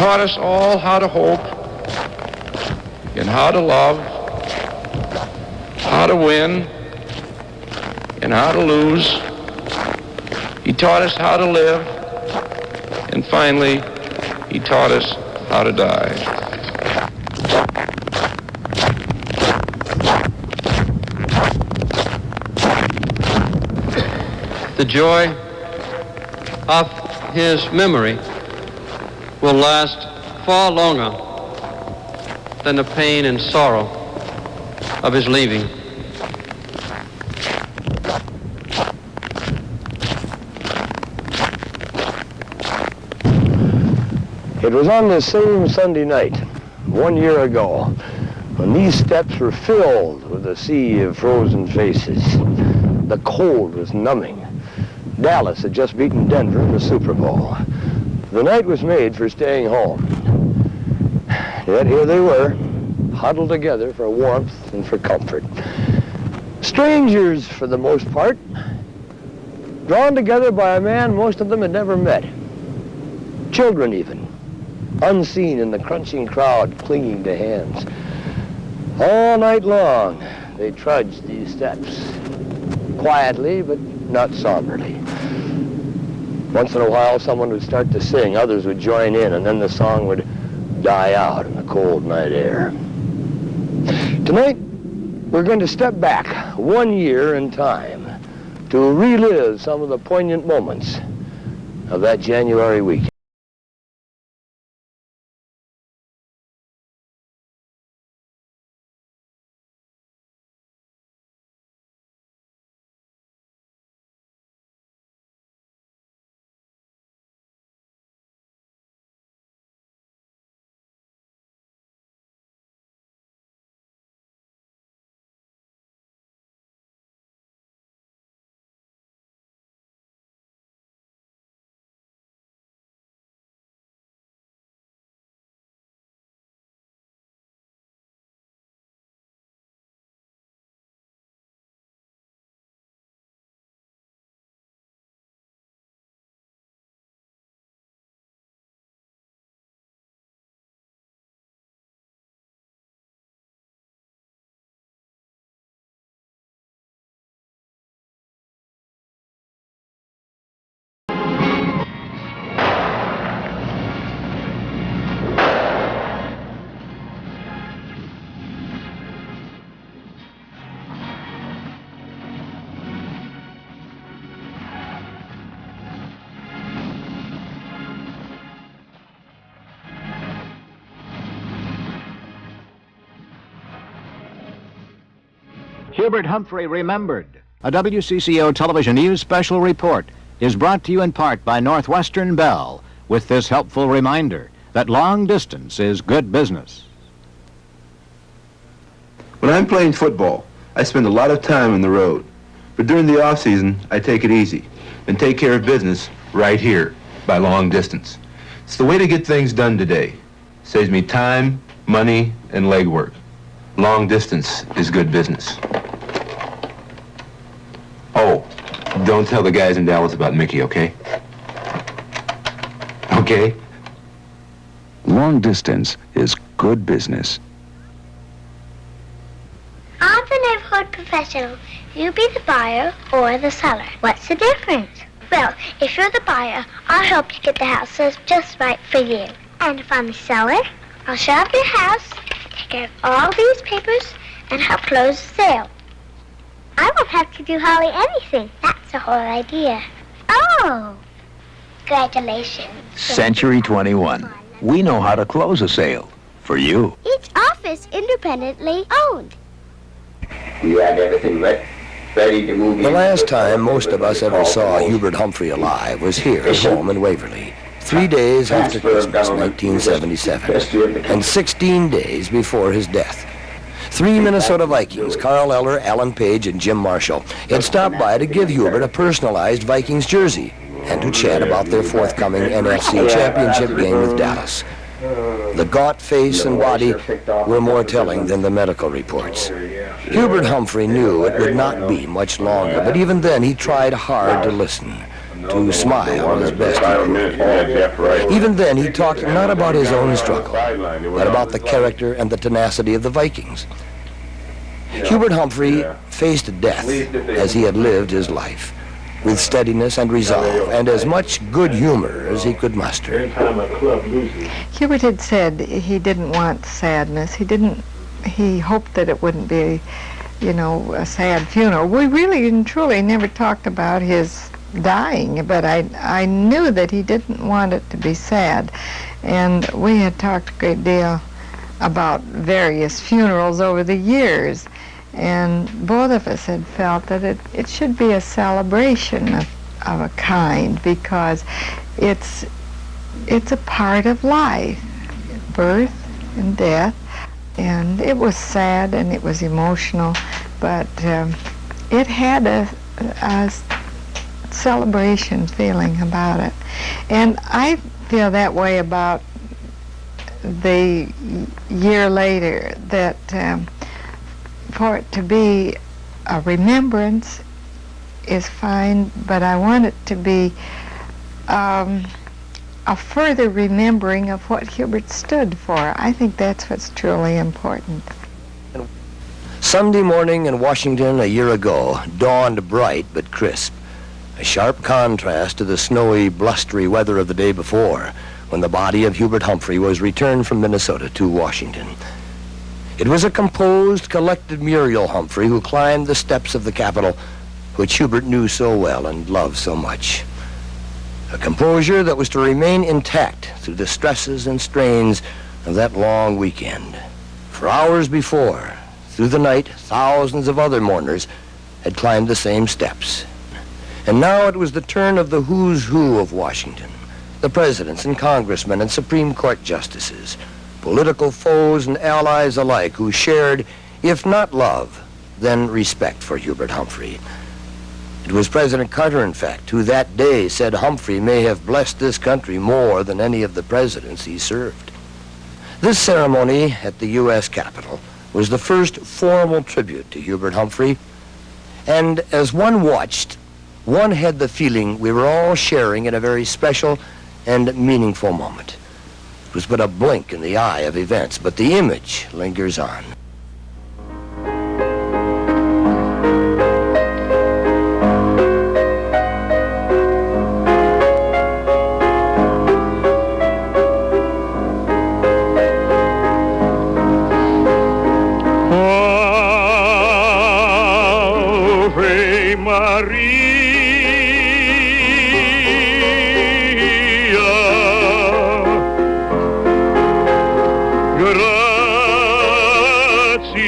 taught us all how to hope and how to love, how to win and how to lose. He taught us how to live, and finally, he taught us how to die. The joy of his memory will last far longer than the pain and sorrow of his leaving. It was on this same Sunday night, 1 year ago, when these steps were filled with a sea of frozen faces. The cold was numbing. Dallas had just beaten Denver in the Super Bowl. The night was made for staying home. Yet here they were, huddled together for warmth and for comfort. Strangers, for the most part, drawn together by a man most of them had never met. Children even, unseen in the crunching crowd, clinging to hands. All night long, they trudged these steps, quietly but not somberly. Once in a while, someone would start to sing, others would join in, and then the song would die out in the cold night air. Tonight, we're going to step back 1 year in time to relive some of the poignant moments of that January week. Hubert Humphrey Remembered, a WCCO television news special report, is brought to you in part by Northwestern Bell, with this helpful reminder that long distance is good business. When I'm playing football, I spend a lot of time on the road. But during the off-season, I take it easy and take care of business right here by long distance. It's the way to get things done today. Saves me time, money, and legwork. Long distance is good business. Oh, don't tell the guys in Dallas about Mickey, okay? Okay? Long distance is good business. I'm the neighborhood professional. You be the buyer or the seller. What's the difference? Well, if you're the buyer, I'll help you get the house so it's just right for you. And if I'm the seller, I'll show up your house, take care of all these papers, and help close the sale. I won't have to do hardly anything. That's the whole idea. Oh, congratulations. Century 21. We know how to close a sale. For you. Each office independently owned. You had everything ready to move in. The last time most of us ever saw Hubert Humphrey alive was here at home in Waverly, 3 days after Christmas, 1977, and 16 days before his death. 3 Minnesota Vikings, Carl Eller, Alan Page, and Jim Marshall, had stopped by to give Hubert a personalized Vikings jersey and to chat about their forthcoming NFC championship game with Dallas. The gaunt face and body were more telling than the medical reports. Hubert Humphrey knew it would not be much longer, but even then he tried hard to listen, to smile as best he could. Even then, he talked not about his own struggle, but about the character and the tenacity of the Vikings. Hubert Humphrey faced death as he had lived his life, with steadiness and resolve, and as much good humor as he could muster. Hubert had said he didn't want sadness. He hoped that it wouldn't be, a sad funeral. We really and truly never talked about his dying, but I knew that he didn't want it to be sad. And we had talked a great deal about various funerals over the years. And both of us had felt that it should be a celebration of a kind, because it's a part of life, birth and death. And it was sad and it was emotional, but it had a celebration feeling about it. And I feel that way about the year later, that for it to be a remembrance is fine, but I want it to be a further remembering of what Hubert stood for. I think that's what's truly important. Sunday morning in Washington a year ago dawned bright but crisp, a sharp contrast to the snowy, blustery weather of the day before, when the body of Hubert Humphrey was returned from Minnesota to Washington. It was a composed, collected Muriel Humphrey who climbed the steps of the Capitol, which Hubert knew so well and loved so much. A composure that was to remain intact through the stresses and strains of that long weekend. For hours before, through the night, thousands of other mourners had climbed the same steps. And now it was the turn of the who's who of Washington, the presidents and congressmen and Supreme Court justices, political foes and allies alike, who shared, if not love, then respect for Hubert Humphrey. It was President Carter, in fact, who that day said Humphrey may have blessed this country more than any of the presidents he served. This ceremony at the U.S. Capitol was the first formal tribute to Hubert Humphrey, and as one watched, one had the feeling we were all sharing in a very special and meaningful moment. It was but a blink in the eye of events, but the image lingers on. Ave Maria. Benedicta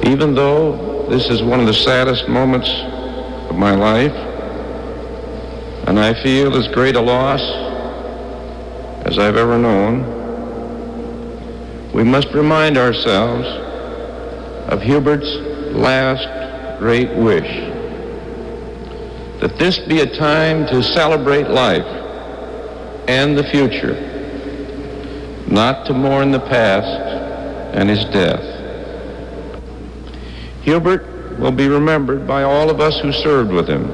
Even though this is one of the saddest moments of my life, and I feel as great a loss as I've ever known, we must remind ourselves of Hubert's last great wish, that this be a time to celebrate life and the future, not to mourn the past and his death. Hubert will be remembered by all of us who served with him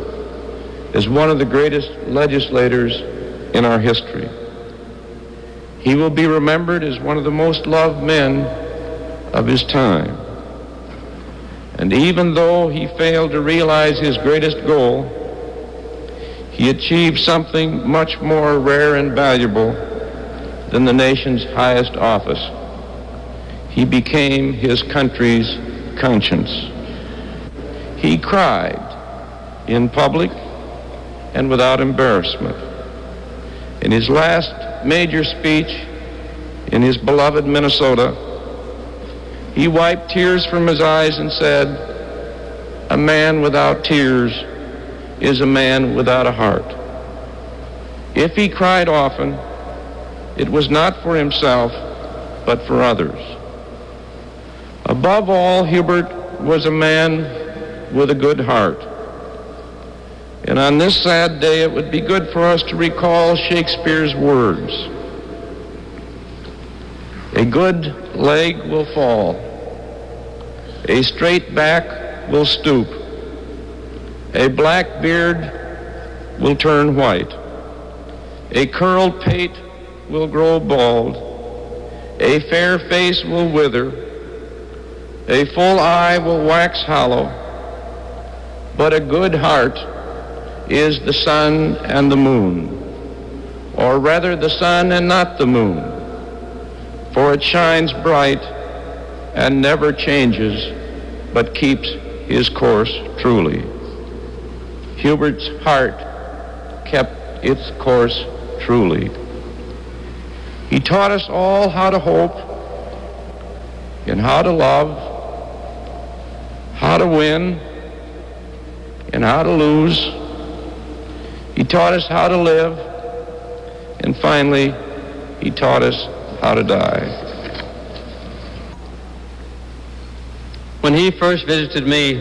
as one of the greatest legislators in our history. He will be remembered as one of the most loved men of his time. And even though he failed to realize his greatest goal, he achieved something much more rare and valuable than the nation's highest office. He became his country's conscience. He cried in public and without embarrassment. In his last major speech in his beloved Minnesota, he wiped tears from his eyes and said, "A man without tears is a man without a heart." If he cried often, it was not for himself, but for others. Above all, Hubert was a man with a good heart. And on this sad day, it would be good for us to recall Shakespeare's words. A good leg will fall. A straight back will stoop. A black beard will turn white. A curled pate will grow bald. A fair face will wither. A full eye will wax hollow, but a good heart is the sun and the moon, or rather the sun and not the moon, for it shines bright and never changes, but keeps his course truly. Hubert's heart kept its course truly. He taught us all how to hope and how to love, how to win and how to lose. He taught us how to live, and finally, he taught us how to die. When he first visited me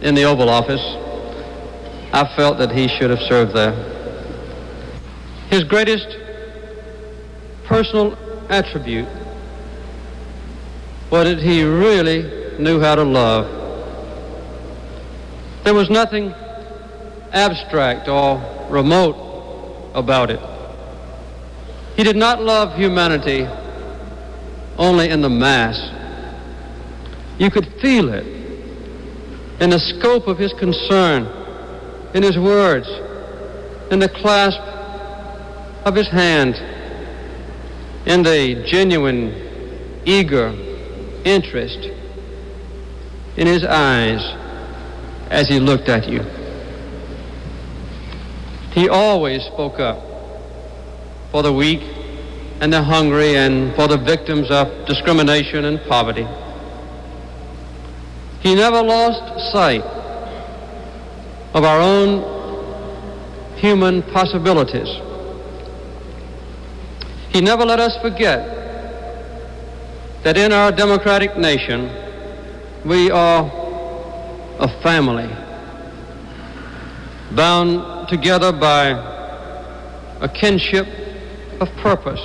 in the Oval Office, I felt that he should have served there. His greatest personal attribute was that he really knew how to love. There was nothing abstract or remote about it. He did not love humanity only in the mass. You could feel it in the scope of his concern in his words, in the clasp of his hand, in the genuine, eager interest in his eyes as he looked at you. He always spoke up for the weak and the hungry and for the victims of discrimination and poverty. He never lost sight of our own human possibilities. He never let us forget that in our democratic nation, we are a family, bound together by a kinship of purpose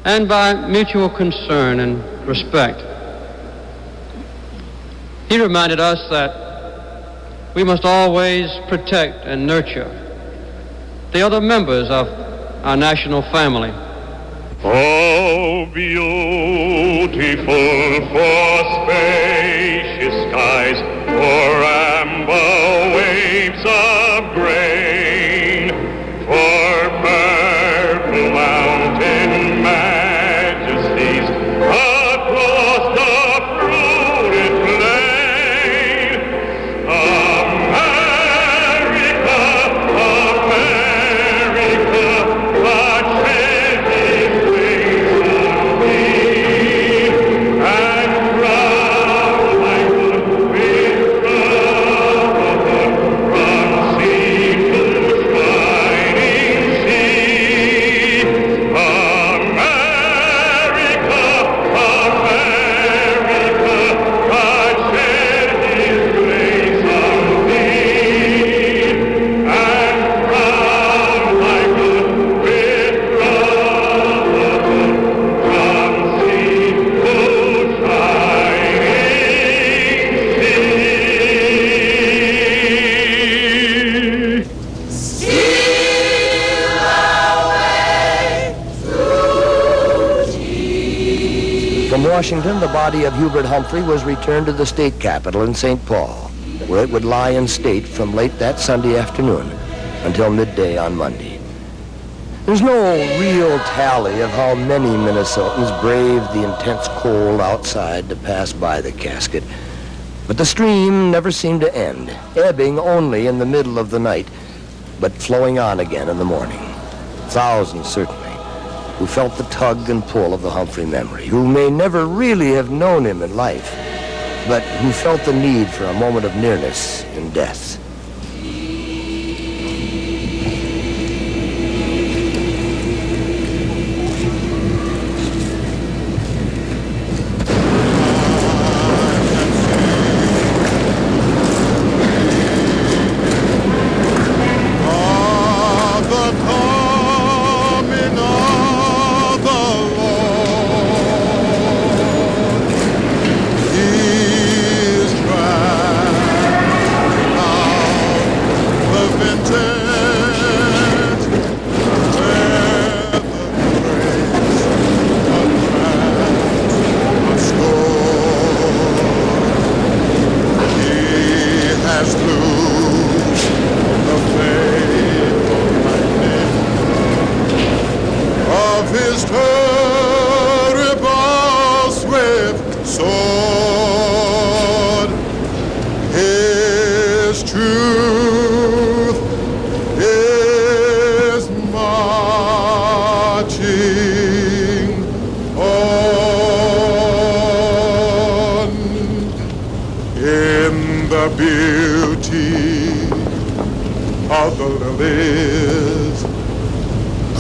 and by mutual concern and respect. He reminded us that we must always protect and nurture the other members of our national family. Oh, beautiful for spacious skies, for amber waves of grain, for purple mountain majesties across the fruited plain. America, America, God shed his grace on thee, and crown thy good with brotherhood from sea to shining sea. America, America, God shed his grace on thee, and crown thy good with brotherhood from sea to shining sea. From Washington, the body of Hubert Humphrey was returned to the state capitol in St. Paul, where it would lie in state from late that Sunday afternoon until midday on Monday. There's no real tally of how many Minnesotans braved the intense cold outside to pass by the casket, but the stream never seemed to end, ebbing only in the middle of the night, but flowing on again in the morning. Thousands, certainly, who felt the tug and pull of the Humphrey memory, who may never really have known him in life, but who felt the need for a moment of nearness in death.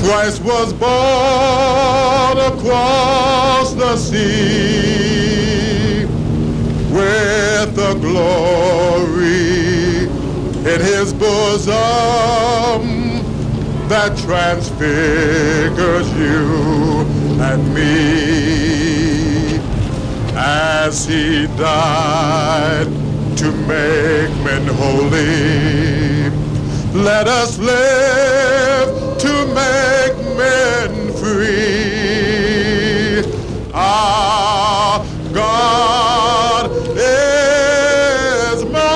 Christ was born across the sea with the glory in his bosom that transfigures you and me, as he died to make men holy. Let us live to make men free. Our God is marching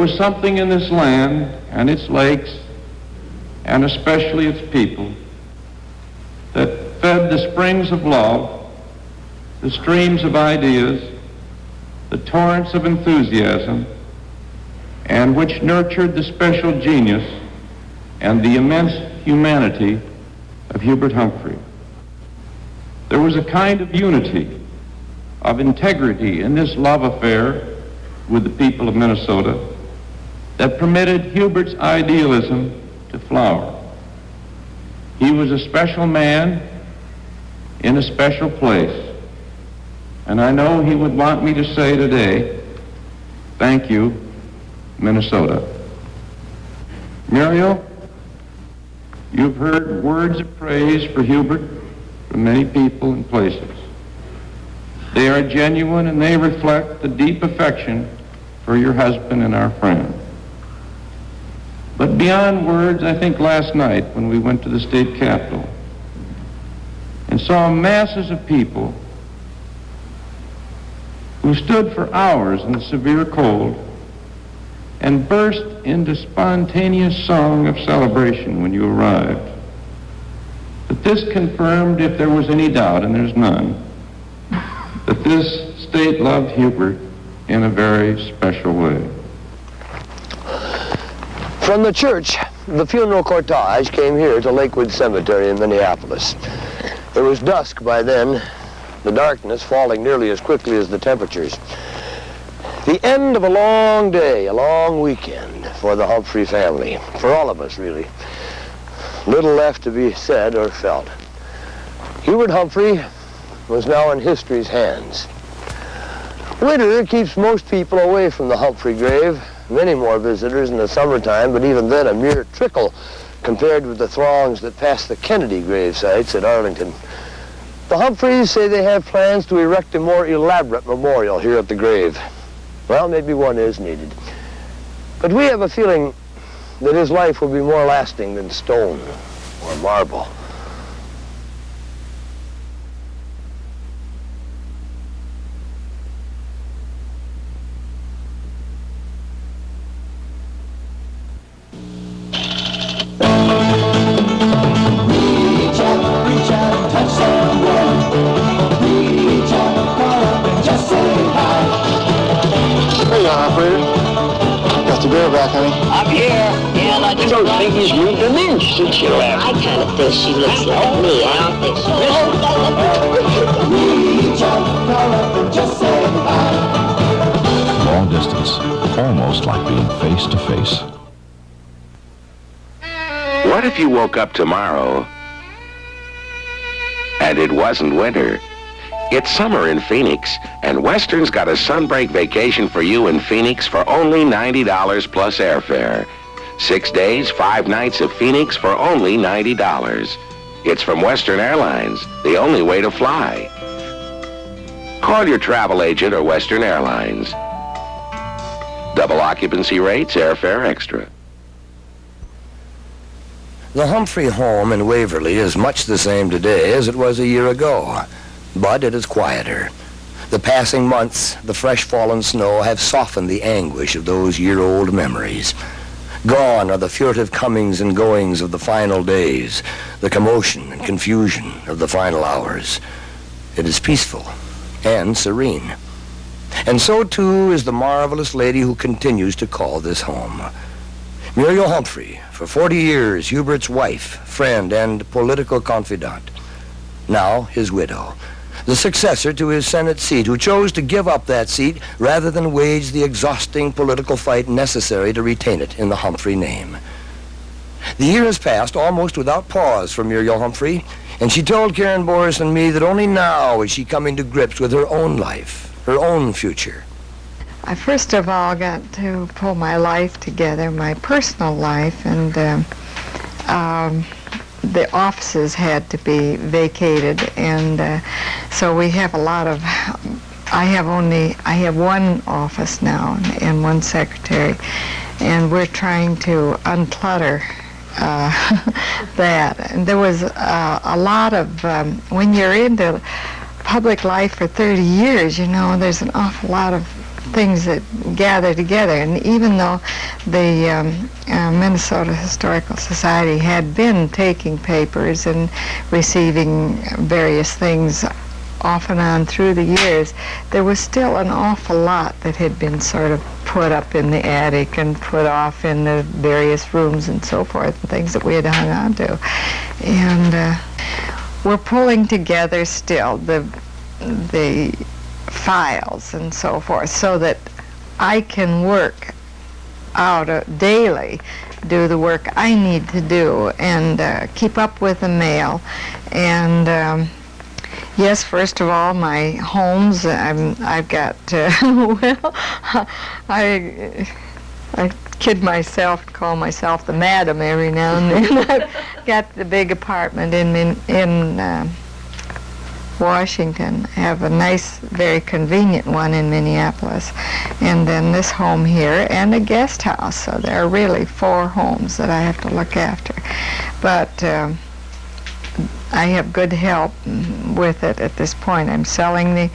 was something in this land and its lakes, and especially its people, that fed the springs of love, the streams of ideas, the torrents of enthusiasm, and which nurtured the special genius and the immense humanity of Hubert Humphrey. There was a kind of unity, of integrity in this love affair with the people of Minnesota that permitted Hubert's idealism to flower. He was a special man in a special place, and I know he would want me to say today, thank you, Minnesota. Muriel, you've heard words of praise for Hubert from many people and places. They are genuine and they reflect the deep affection for your husband and our friend. But beyond words, I think last night when we went to the state capitol and saw masses of people who stood for hours in the severe cold and burst into spontaneous song of celebration when you arrived, that this confirmed, if there was any doubt, and there's none, that this state loved Hubert in a very special way. From the church, the funeral cortege came here to Lakewood Cemetery in Minneapolis. It was dusk by then, the darkness falling nearly as quickly as the temperatures. The end of a long day, a long weekend for the Humphrey family, for all of us really. Little left to be said or felt. Hubert Humphrey was now in history's hands. Winter keeps most people away from the Humphrey grave. Many more visitors in the summertime, but even then a mere trickle compared with the throngs that pass the Kennedy grave sites at Arlington. The Humphreys say they have plans to erect a more elaborate memorial here at the grave. Well, maybe one is needed. But we have a feeling that his life will be more lasting than stone or marble. I'm here, and I don't think he's moved an inch since you left. I kind of think she looks like me. I don't think she Reach out, call up, and just say hi. Long distance, almost like being face to face. What if you woke up tomorrow and it wasn't winter? It's summer in Phoenix, and Western's got a sunbreak vacation for you in Phoenix for only $90 plus airfare. 6 days, 5 nights of Phoenix for only $90. It's from Western Airlines, the only way to fly. Call your travel agent or Western Airlines. Double occupancy rates, airfare extra. The Humphrey home in Waverly is much the same today as it was a year ago, but it is quieter. The passing months, the fresh fallen snow have softened the anguish of those year-old memories. Gone are the furtive comings and goings of the final days, the commotion and confusion of the final hours. It is peaceful and serene. And so, too, is the marvelous lady who continues to call this home. Muriel Humphrey, for 40 years, Hubert's wife, friend, and political confidant. Now his widow, the successor to his Senate seat, who chose to give up that seat rather than wage the exhausting political fight necessary to retain it in the Humphrey name. The year has passed almost without pause for Muriel Humphrey, and she told Karen Boris and me that only now is she coming to grips with her own life, her own future. I first of all got to pull my life together, my personal life, and the offices had to be vacated, and so we have a lot of, I have one office now and one secretary, and we're trying to unclutter that. And there was a lot of, when you're into public life for 30 years, you know, there's an awful lot of things that gather together. And even though the Minnesota Historical Society had been taking papers and receiving various things off and on through the years, there was still an awful lot that had been sort of put up in the attic and put off in the various rooms and so forth, and things that we had hung on to. And we're pulling together still the files and so forth, so that I can work out daily, do the work I need to do, and keep up with the mail. And yes, first of all, my homes. I've got well, I kid myself, call myself the madam every now and then. I've got the big apartment in Washington. I have a nice, very convenient one in Minneapolis, and then this home here and a guest house. So there are really 4 homes that I have to look after. But I have good help with it at this point. I'm selling the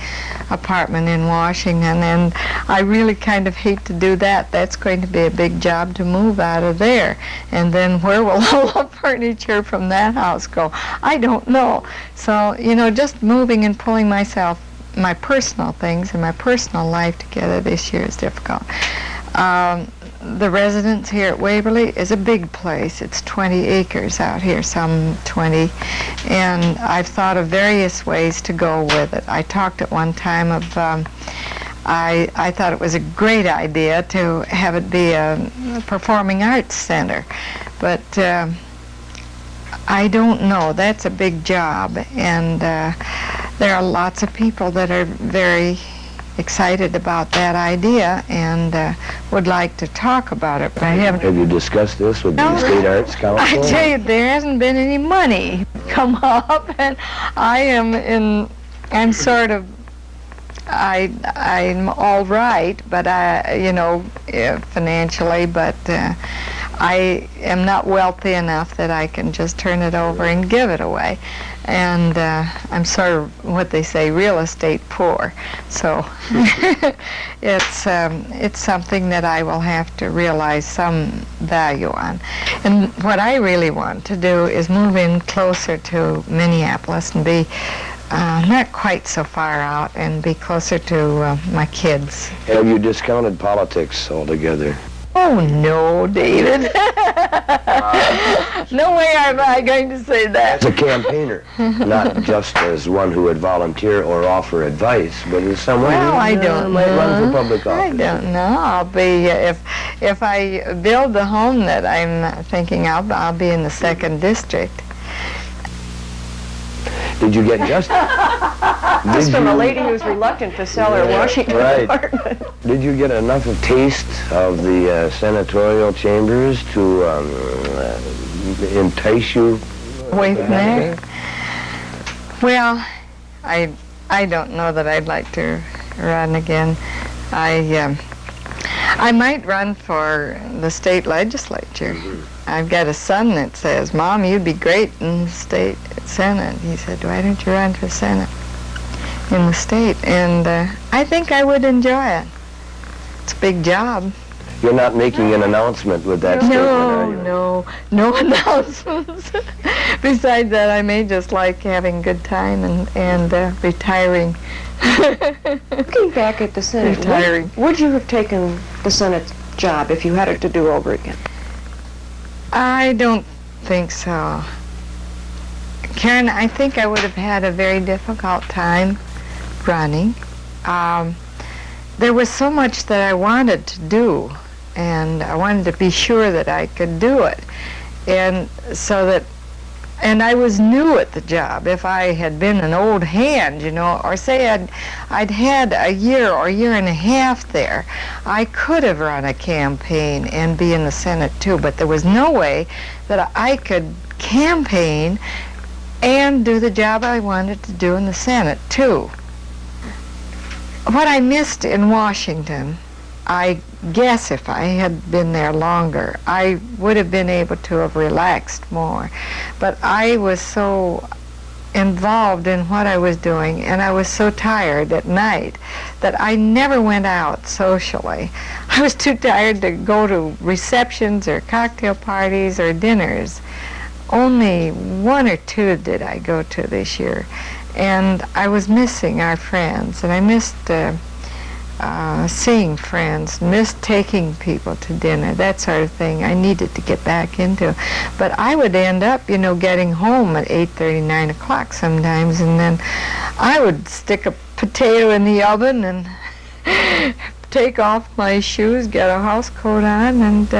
apartment in Washington, and I really kind of hate to do that. That's going to be a big job to move out of there. And then where will all the furniture from that house go? I don't know. So, you know, just moving and pulling my personal things and my personal life together this year is difficult. The residence here at Waverly is a big place. It's 20 acres out here, some 20, and I've thought of various ways to go with it. I talked at one time of, I thought it was a great idea to have it be a performing arts center, but I don't know. That's a big job, and there are lots of people that are very excited about that idea and would like to talk about it, but I haven't. Have you discussed this with the State Arts Council? I tell you, there hasn't been any money come up, and I'm sort of, I'm all right, but financially, but I am not wealthy enough that I can just turn it over and give it away. And I'm sort of what they say, real estate poor. So it's something that I will have to realize some value on. And what I really want to do is move in closer to Minneapolis and be not quite so far out and be closer to my kids. Have you discounted politics altogether? Oh, no, David. No way am I going to say that. As a campaigner, not just as one who would volunteer or offer advice, but as someone who might run for public office. I don't know. I'll be, if I build the home that I'm thinking of, I'll be in the 2nd district. Did you get just... This from a lady who's reluctant to sell her Washington apartment. Did you get enough of taste of the senatorial chambers to entice you? Wait there? Well, I don't know that I'd like to run again. I might run for the state legislature. I've got a son that says, Mom, you'd be great in the state Senate. He said, why don't you run for Senate in the state? And I think I would enjoy it. It's a big job. You're not making an announcement with that statement, are you? No announcements. Besides that, I may just like having a good time and retiring. Looking back at the Senate, would you have taken the Senate job if you had it to do over again? I don't think so. Karen, I think I would have had a very difficult time running. There was so much that I wanted to do, and I wanted to be sure that I could do it. And I was new at the job. If I had been an old hand, or say I'd had a year or year and a half there, I could have run a campaign and be in the Senate too, but there was no way that I could campaign and do the job I wanted to do in the Senate too. What I missed in Washington, I guess if I had been there longer, I would have been able to have relaxed more. But I was so involved in what I was doing, and I was so tired at night that I never went out socially. I was too tired to go to receptions or cocktail parties or dinners. Only one or two did I go to this year, and I was missing our friends, and I missed seeing friends, missed taking people to dinner, that sort of thing I needed to get back into. But I would end up, getting home at 8:30, 9 o'clock sometimes, and then I would stick a potato in the oven and take off my shoes, get a house coat on, and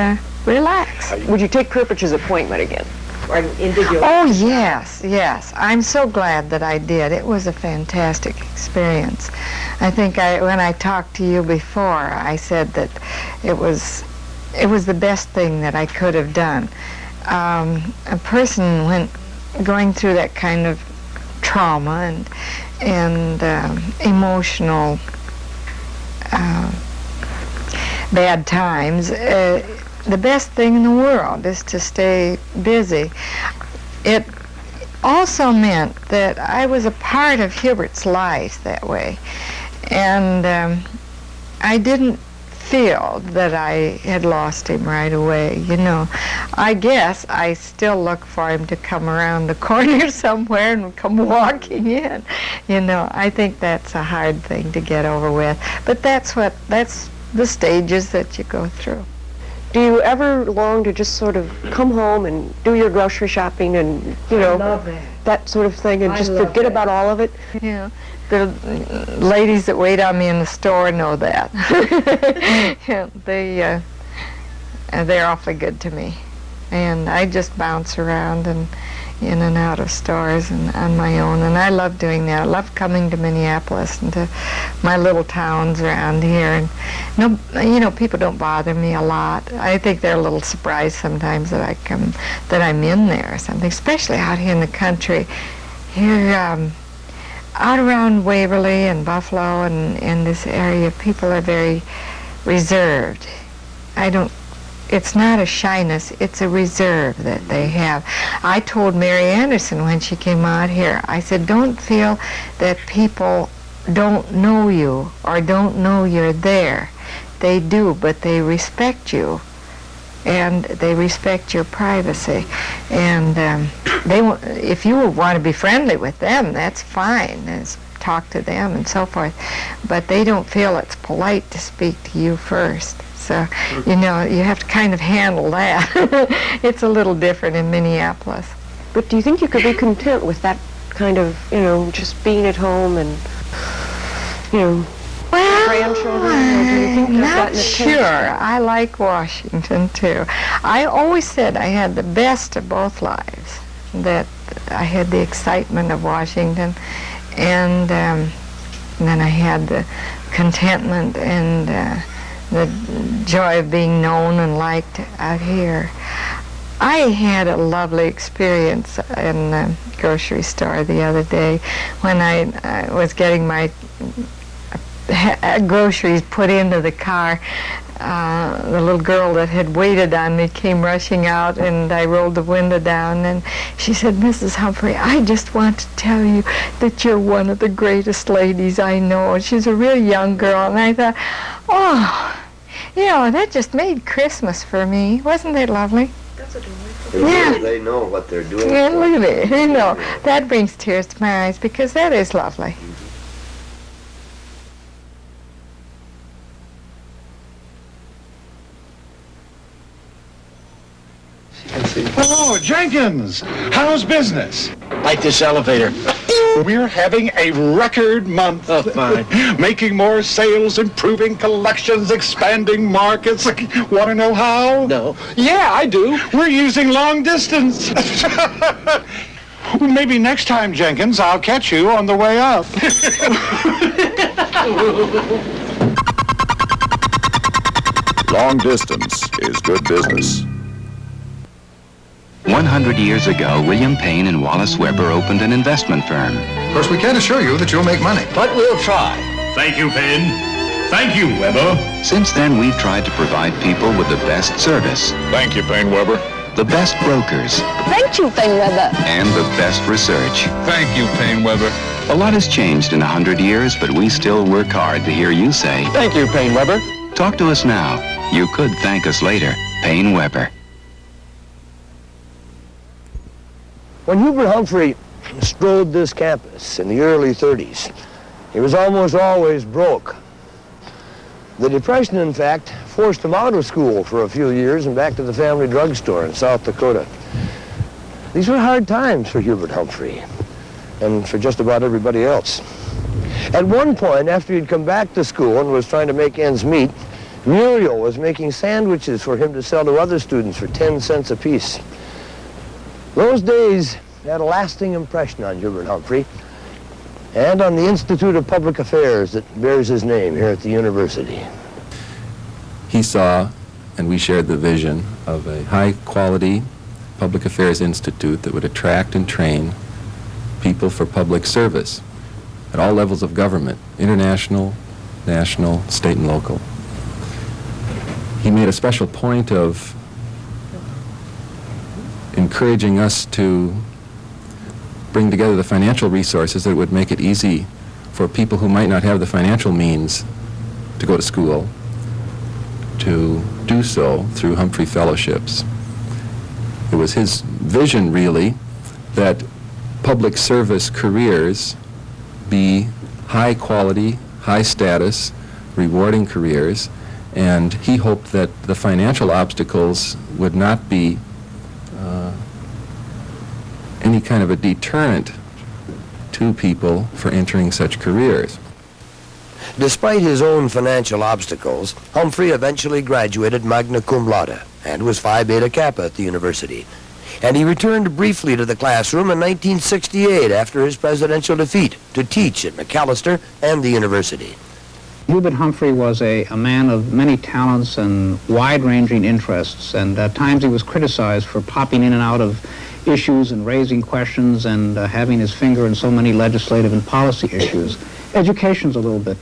relax. Would you take Kirpich's appointment again? Oh, yes. I'm so glad that I did. It was a fantastic experience. I think when I talked to you before, I said that it was the best thing that I could have done. A person going through that kind of trauma and emotional bad times, the best thing in the world is to stay busy. It also meant that I was a part of Hubert's life that way, and I didn't feel that I had lost him right away. I guess I still look for him to come around the corner somewhere and come walking in. I think that's a hard thing to get over with, but that's the stages that you go through. Do you ever long to just sort of come home and do your grocery shopping and, I love that sort of thing, and just forget about all of it? Yeah. The ladies that wait on me in the store know that. They're awfully good to me. And I just bounce around and in and out of stores and on my own, and I love doing that. I love coming to Minneapolis and to my little towns around here, and people don't bother me a lot. I think they're a little surprised sometimes that I'm in there or something, especially out here in the country. Here, out around Waverly and Buffalo and in this area, people are very reserved. It's not a shyness, it's a reserve that they have. I told Mary Anderson when she came out here, I said, don't feel that people don't know you or don't know you're there. They do, but they respect you, and they respect your privacy. And if you want to be friendly with them, that's fine. Talk to them and so forth. But they don't feel it's polite to speak to you first. So, you have to kind of handle that. It's a little different in Minneapolis. But do you think you could be content with that kind of, just being at home and, grandchildren? Or do you think you've not gotten a sure. I like Washington, too. I always said I had the best of both lives, that I had the excitement of Washington, and then I had the contentment and the joy of being known and liked out here. I had a lovely experience in the grocery store the other day when I was getting my groceries put into the car. The little girl that had waited on me came rushing out, and I rolled the window down, and she said, Mrs. Humphrey, I just want to tell you that you're one of the greatest ladies I know. And she's a real young girl, and I thought, oh, that just made Christmas for me. Wasn't it lovely? That's adorable. Yeah. They know what they're doing. Yeah, look at it. That brings tears to my eyes, because that is lovely. Hello, Jenkins. How's business? Like this elevator. We're having a record month. Oh, fine. Making more sales, improving collections, expanding markets. Want to know how? No. Yeah, I do. We're using long distance. Maybe next time, Jenkins, I'll catch you on the way up. Long distance is good business. 100 years ago, William Payne and Wallace Weber opened an investment firm. Of course, we can't assure you that you'll make money. But we'll try. Thank you, Payne. Thank you, Weber. Since then, we've tried to provide people with the best service. Thank you, Payne Weber. the best brokers, Thank you, Weber. and the best research. Thank you, Weber. A lot has changed in 100 years, but we still work hard to hear you say, Thank you, Weber. talk to us now. You could thank us later. Weber. When Hubert Humphrey strode this campus in the early 30s, he was almost always broke. The Depression, in fact, forced him out of school for a few years and back to the family drugstore in South Dakota. These were hard times for Hubert Humphrey and for just about everybody else. At one point, after he'd come back to school and was trying to make ends meet, Muriel was making sandwiches for him to sell to other students for 10 cents apiece. Those days had a lasting impression on Hubert Humphrey and on the Institute of Public Affairs that bears his name here at the university. He saw, and we shared the vision, of a high-quality public affairs institute that would attract and train people for public service at all levels of government, international, national, state, and local. He made a special point of encouraging us to bring together the financial resources that would make it easy for people who might not have the financial means to go to school to do so through Humphrey Fellowships. It was his vision, really, that public service careers be high quality, high status, rewarding careers, and he hoped that the financial obstacles would not be any kind of a deterrent to people for entering such careers. Despite his own financial obstacles, Humphrey eventually graduated magna cum laude and was Phi Beta Kappa at the university. And he returned briefly to the classroom in 1968 after his presidential defeat to teach at McAllister and the university. Hubert Humphrey was a man of many talents and wide-ranging interests, and at times he was criticized for popping in and out of issues and raising questions and having his finger in so many legislative and policy issues. Education's a little bit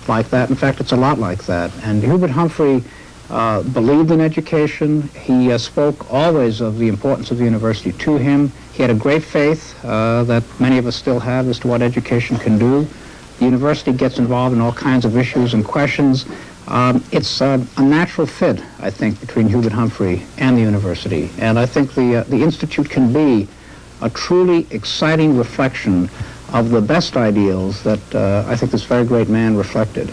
like that. In fact, it's a lot like that. And Hubert Humphrey believed in education. He spoke always of the importance of the university to him. He had a great faith that many of us still have as to what education can do. The university gets involved in all kinds of issues and questions. It's a natural fit, I think, between Hubert Humphrey and the university. And I think the Institute can be a truly exciting reflection of the best ideals that I think this very great man reflected.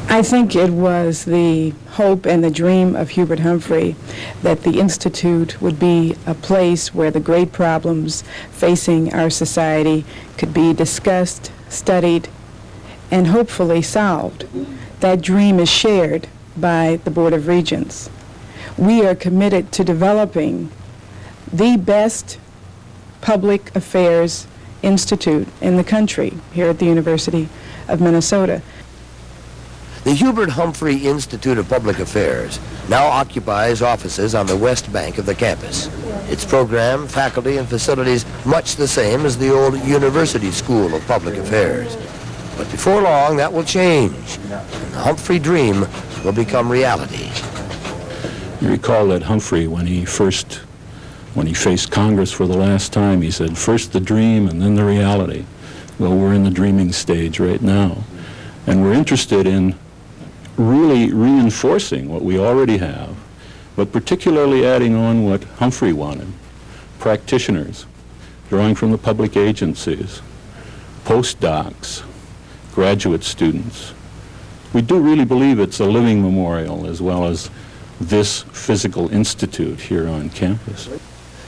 I think it was the hope and the dream of Hubert Humphrey that the Institute would be a place where the great problems facing our society could be discussed, studied, and hopefully solved. That dream is shared by the Board of Regents. We are committed to developing the best public affairs institute in the country here at the University of Minnesota. The Hubert Humphrey Institute of Public Affairs now occupies offices on the west bank of the campus. Its program, faculty, and facilities much the same as the old University School of Public Affairs. But before long, that will change, and the Humphrey dream will become reality. You recall that Humphrey, when he faced Congress for the last time, he said, first the dream and then the reality. Well, we're in the dreaming stage right now. And we're interested in really reinforcing what we already have, but particularly adding on what Humphrey wanted. Practitioners, drawing from the public agencies, postdocs, graduate students. We do really believe it's a living memorial as well as this physical institute here on campus.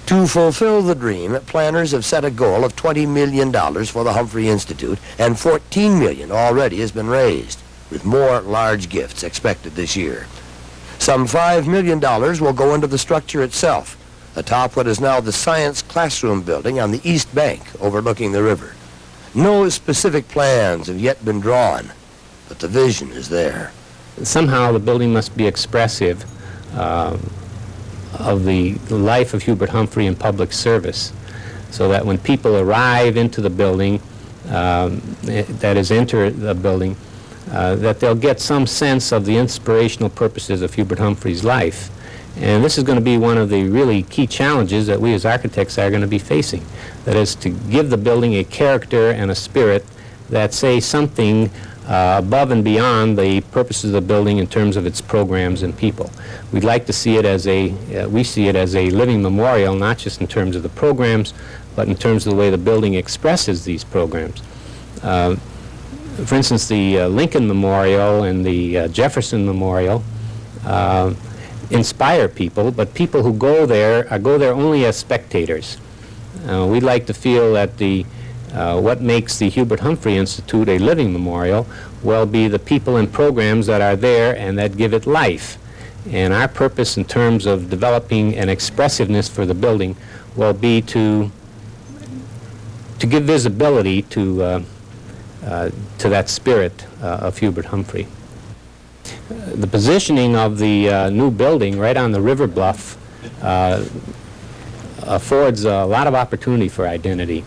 To fulfill the dream, planners have set a goal of $20 million for the Humphrey Institute, and $14 million already has been raised, with more large gifts expected this year. Some $5 million will go into the structure itself, atop what is now the Science Classroom building on the East Bank overlooking the river. No specific plans have yet been drawn, but the vision is there. Somehow the building must be expressive of the life of Hubert Humphrey in public service, so that when people arrive into the building, that is, enter the building, that they'll get some sense of the inspirational purposes of Hubert Humphrey's life. And this is going to be one of the really key challenges that we as architects are going to be facing. That is to give the building a character and a spirit that say something above and beyond the purposes of the building in terms of its programs and people. We'd like to see it as we see it as a living memorial, not just in terms of the programs, but in terms of the way the building expresses these programs. For instance, the Lincoln Memorial and the Jefferson Memorial inspire people, but people who go there only as spectators. We'd like to feel that what makes the Hubert Humphrey Institute a living memorial will be the people and programs that are there and that give it life. And our purpose in terms of developing an expressiveness for the building will be to give visibility to that spirit of Hubert Humphrey. The positioning of the new building right on the river bluff affords a lot of opportunity for identity.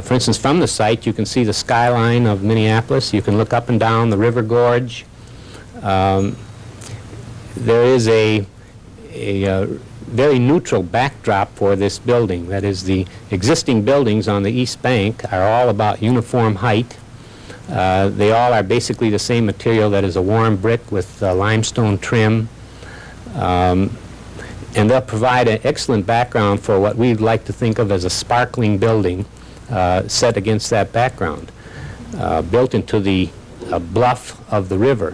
For instance, from the site you can see the skyline of Minneapolis. You can look up and down the river gorge. There is a very neutral backdrop for this building. That is, the existing buildings on the east bank are all about uniform height. They all are basically the same material, that is a warm brick with limestone trim. And they'll provide an excellent background for what we'd like to think of as a sparkling building set against that background, built into the bluff of the river.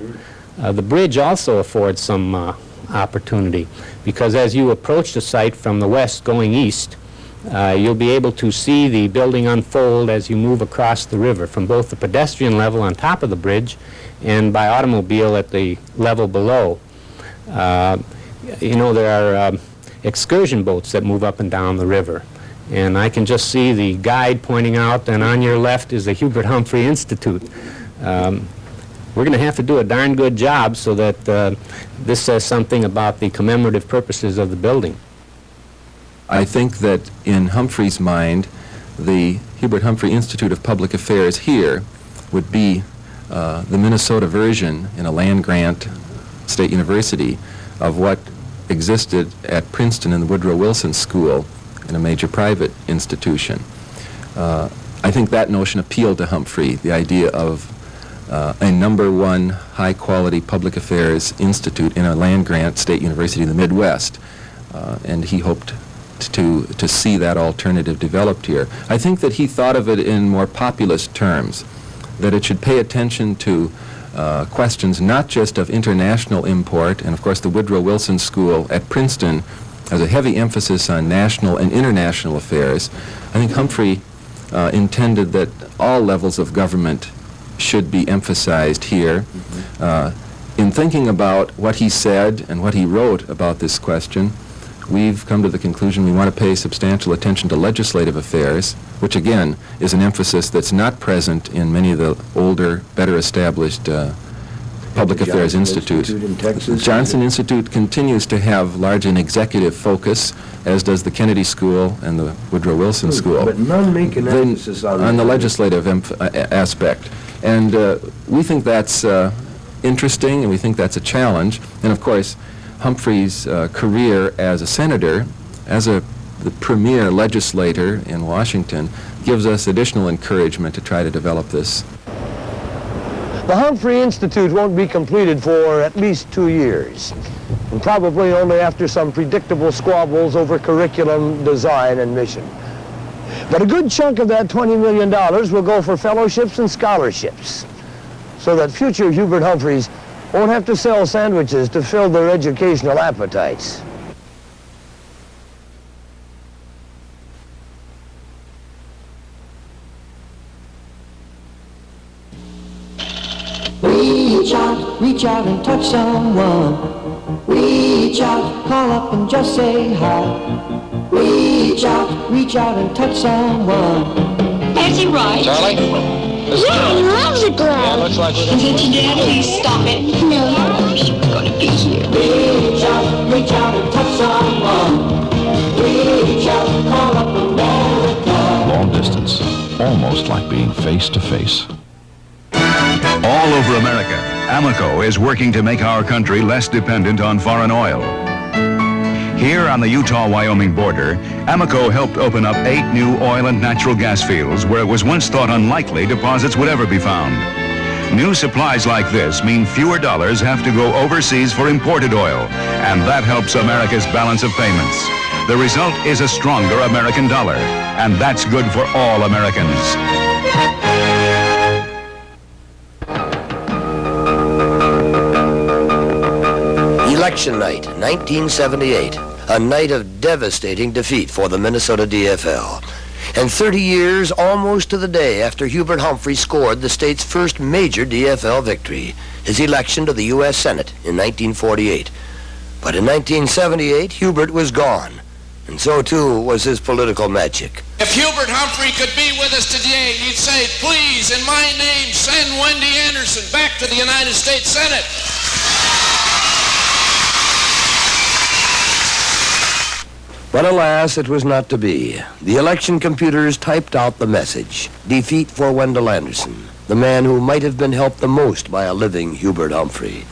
The bridge also affords some opportunity, because as you approach the site from the west going east, you'll be able to see the building unfold as you move across the river from both the pedestrian level on top of the bridge and by automobile at the level below. You know, there are excursion boats that move up and down the river. And I can just see the guide pointing out, and on your left is the Hubert Humphrey Institute. We're going to have to do a darn good job so that this says something about the commemorative purposes of the building. I think that in Humphrey's mind, the Hubert Humphrey Institute of Public Affairs here would be the Minnesota version in a land-grant state university of what existed at Princeton in the Woodrow Wilson School in a major private institution. I think that notion appealed to Humphrey, the idea of a #1 high-quality public affairs institute in a land-grant state university in the Midwest, and he hoped to see that alternative developed here. I think that he thought of it in more populist terms, that it should pay attention to questions not just of international import, and of course the Woodrow Wilson School at Princeton has a heavy emphasis on national and international affairs. I think Humphrey intended that all levels of government should be emphasized here. In thinking about what he said and what he wrote about this question, we've come to the conclusion we want to pay substantial attention to legislative affairs, which again is an emphasis that's not present in many of the older, better established Public Affairs Institute. The Johnson Institute continues to have largely an executive focus, as does the Kennedy School and the Woodrow Wilson School. But none make an emphasis on the legislative aspect. And we think that's interesting, and we think that's a challenge. And of course, Humphrey's career as a senator, as the premier legislator in Washington, gives us additional encouragement to try to develop this. The Humphrey Institute won't be completed for at least 2 years, and probably only after some predictable squabbles over curriculum, design, and mission. But a good chunk of that $20 million will go for fellowships and scholarships, so that future Hubert Humphreys won't have to sell sandwiches to fill their educational appetites. Reach out and touch someone. Reach out, call up and just say hi. Reach out and touch someone. Is he right? Charlie? Yeah, he loves the glove. Yeah, looks like it. Is it your dad? Please stop it. No. He's going to be here. Reach out and touch someone. Reach out, call up America. Long distance, almost like being face to face. All over America, Amoco is working to make our country less dependent on foreign oil. Here on the Utah-Wyoming border, Amoco helped open up 8 new oil and natural gas fields where it was once thought unlikely deposits would ever be found. New supplies like this mean fewer dollars have to go overseas for imported oil, and that helps America's balance of payments. The result is a stronger American dollar, and that's good for all Americans. Election night, 1978, a night of devastating defeat for the Minnesota DFL. And 30 years, almost to the day after Hubert Humphrey scored the state's first major DFL victory, his election to the U.S. Senate in 1948. But in 1978, Hubert was gone, and so too was his political magic. If Hubert Humphrey could be with us today, he'd say, please, in my name, send Wendy Anderson back to the United States Senate. But alas, it was not to be. The election computers typed out the message: defeat for Wendell Anderson, the man who might have been helped the most by a living Hubert Humphrey.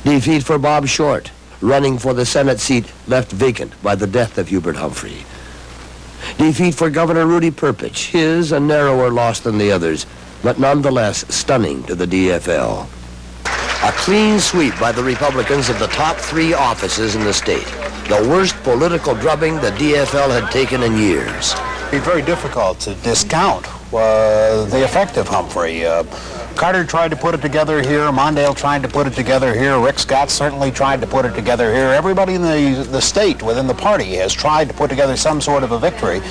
Defeat for Bob Short, running for the Senate seat left vacant by the death of Hubert Humphrey. Defeat for Governor Rudy Perpich, his a narrower loss than the others, but nonetheless stunning to the DFL. A clean sweep by the Republicans of the top 3 offices in the state. The worst political drubbing the DFL had taken in years. It's very difficult to discount the effect of Humphrey. Carter tried to put it together here. Mondale tried to put it together here. Rick Scott certainly tried to put it together here. Everybody in the state within the party has tried to put together some sort of a victory.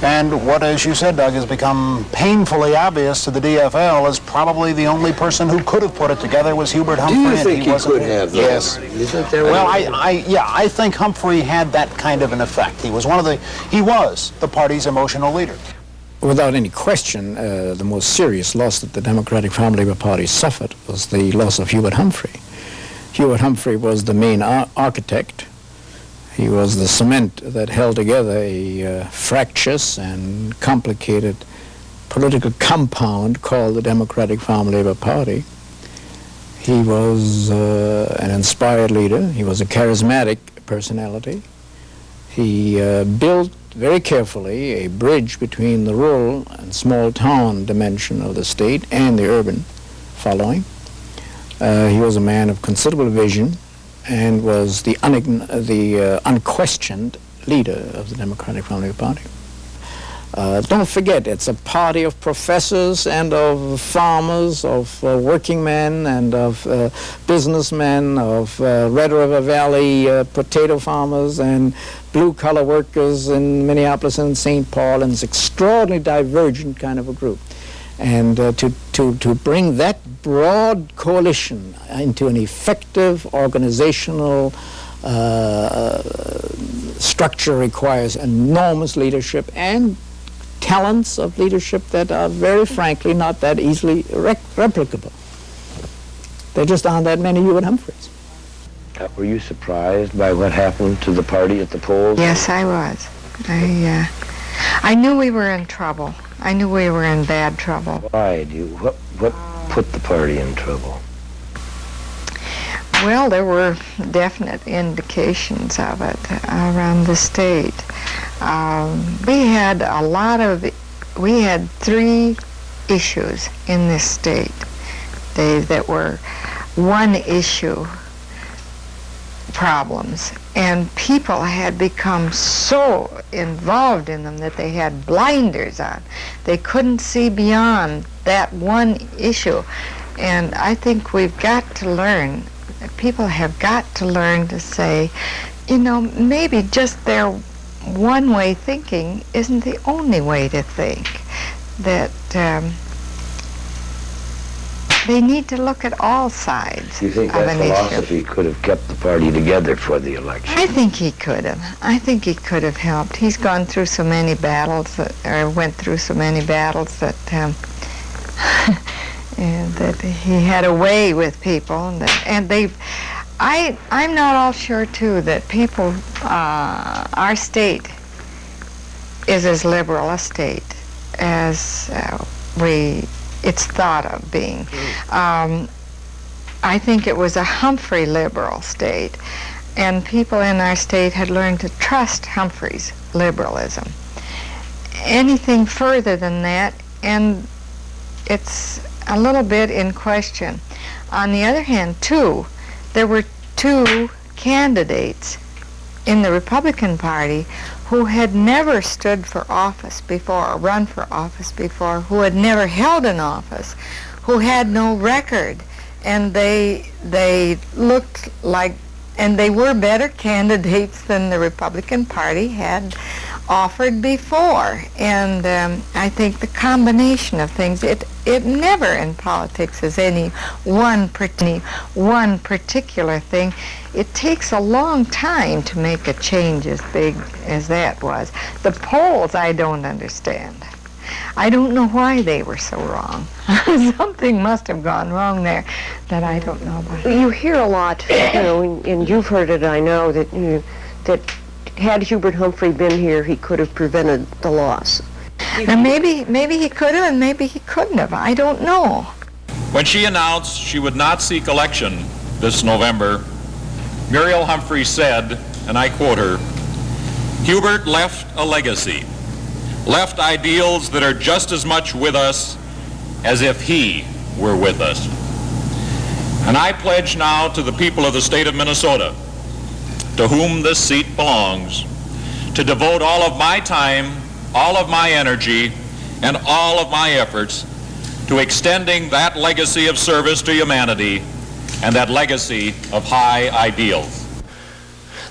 And what, as you said, Doug, has become painfully obvious to the DFL is probably the only person who could have put it together was Hubert Humphrey. Do you think he could have? Yes. You think there well, I think Humphrey had that kind of an effect. He was the party's emotional leader. Without any question, the most serious loss that the Democratic Family Labor Party suffered was the loss of Hubert Humphrey. Hubert Humphrey was the main architect. He was the cement that held together a fractious and complicated political compound called the Democratic Farm Labor Party. He was an inspired leader. He was a charismatic personality. He built very carefully a bridge between the rural and small town dimension of the state and the urban following. He was a man of considerable vision and was the unquestioned leader of the Democratic Family Party. Don't forget, it's a party of professors and of farmers, of working men and of businessmen, of Red River Valley potato farmers and blue-collar workers in Minneapolis and St. Paul, and it's extraordinarily divergent kind of a group. And to bring that broad coalition into an effective organizational structure requires enormous leadership and talents of leadership that are very frankly not that easily replicable. There just aren't that many Hubert Humphreys. Were you surprised by what happened to the party at the polls? Yes, I was. I knew we were in trouble. I knew we were in bad trouble. Why? What put the party in trouble? Well, there were definite indications of it around the state. We had 3 issues in this state that were one-issue problems, and people had become so involved in them that they had blinders on. They couldn't see beyond that one issue, and I think we've got to learn, people have got to learn to say, you know, maybe just their one-way thinking isn't the only way to think, that they need to look at all sides. Do you think of that an philosophy issue. could have kept the party together for the election? I think he could have. I think he could have helped. He's gone through so many battles, went through so many battles that that he had a way with people, and they've. I'm not all sure too that people, our state is as liberal a state as it's thought of being. I think it was a Humphrey liberal state, and people in our state had learned to trust Humphrey's liberalism. Anything further than that, and it's a little bit in question. On the other hand, too, there were two candidates in the Republican Party who had never stood for office before or run for office before, who had never held an office, who had no record, and they looked like, and they were better candidates than the Republican Party had offered before. And I think the combination of things, it never in politics is any one particular thing. It takes a long time to make a change as big as that was. The polls I don't understand. I don't know why they were so wrong. Something must have gone wrong there that I don't know about. You hear a lot, and you've heard it, I know, that that had Hubert Humphrey been here, he could have prevented the loss. And maybe he could have, and maybe he couldn't have. I don't know. When she announced she would not seek election this November, Muriel Humphrey said, and I quote her, "Hubert left a legacy, left ideals that are just as much with us as if he were with us." And I pledge now to the people of the state of Minnesota, to whom this seat belongs, to devote all of my time, all of my energy, and all of my efforts to extending that legacy of service to humanity and that legacy of high ideals.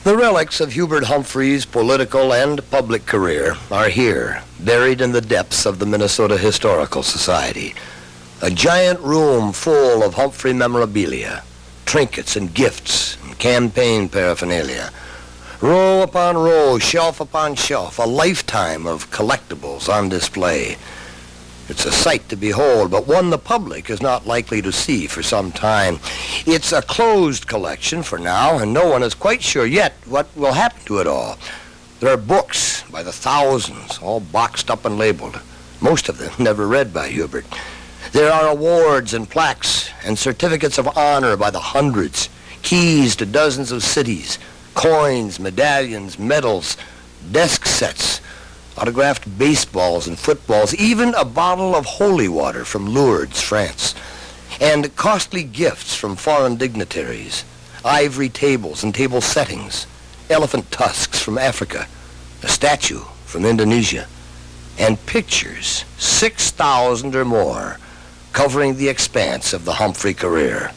The relics of Hubert Humphrey's political and public career are here, buried in the depths of the Minnesota Historical Society. A giant room full of Humphrey memorabilia, trinkets and gifts, and campaign paraphernalia. Row upon row, shelf upon shelf, a lifetime of collectibles on display. It's a sight to behold, but one the public is not likely to see for some time. It's a closed collection for now, and no one is quite sure yet what will happen to it all. There are books by the thousands, all boxed up and labeled, most of them never read by Hubert. There are awards and plaques and certificates of honor by the hundreds, keys to dozens of cities, coins, medallions, medals, desk sets, autographed baseballs and footballs, even a bottle of holy water from Lourdes, France, and costly gifts from foreign dignitaries, ivory tables and table settings, elephant tusks from Africa, a statue from Indonesia, and pictures, 6,000 or more, covering the expanse of the Humphrey career.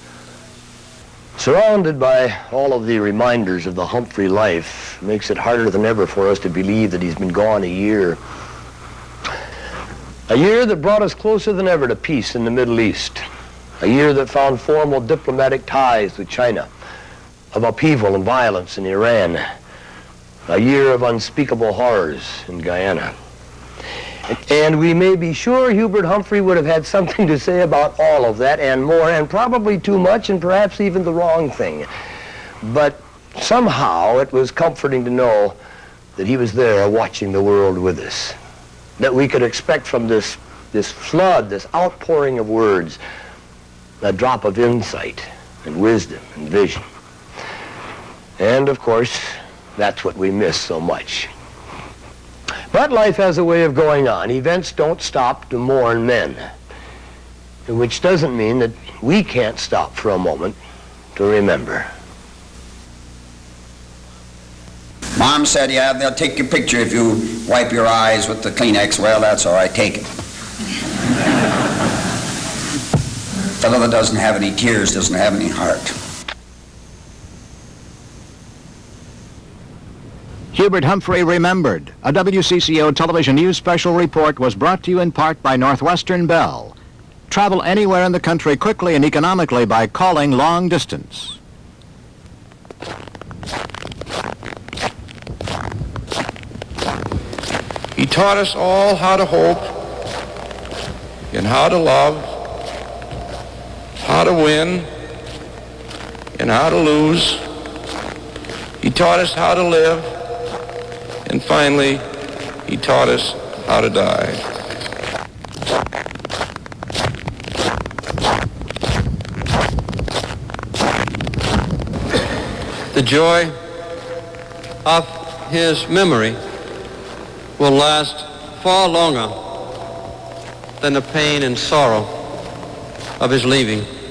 Surrounded by all of the reminders of the Humphrey life makes it harder than ever for us to believe that he's been gone a year. A year that brought us closer than ever to peace in the Middle East. A year that found formal diplomatic ties with China, of upheaval and violence in Iran. A year of unspeakable horrors in Guyana. And we may be sure Hubert Humphrey would have had something to say about all of that and more, and probably too much, and perhaps even the wrong thing. But somehow it was comforting to know that he was there watching the world with us. That we could expect from this flood, this outpouring of words, a drop of insight and wisdom and vision. And of course, that's what we miss so much. But life has a way of going on. Events don't stop to mourn men, which doesn't mean that we can't stop for a moment to remember. Mom said, yeah, they'll take your picture if you wipe your eyes with the Kleenex. Well, that's all right, take it. Fellow that doesn't have any tears doesn't have any heart. Hubert Humphrey Remembered, a WCCO television news special report, was brought to you in part by Northwestern Bell. Travel anywhere in the country quickly and economically by calling long distance. He taught us all how to hope and how to love, how to win and how to lose. He taught us how to live. And finally, he taught us how to die. The The joy of his memory will last far longer than the pain and sorrow of his leaving.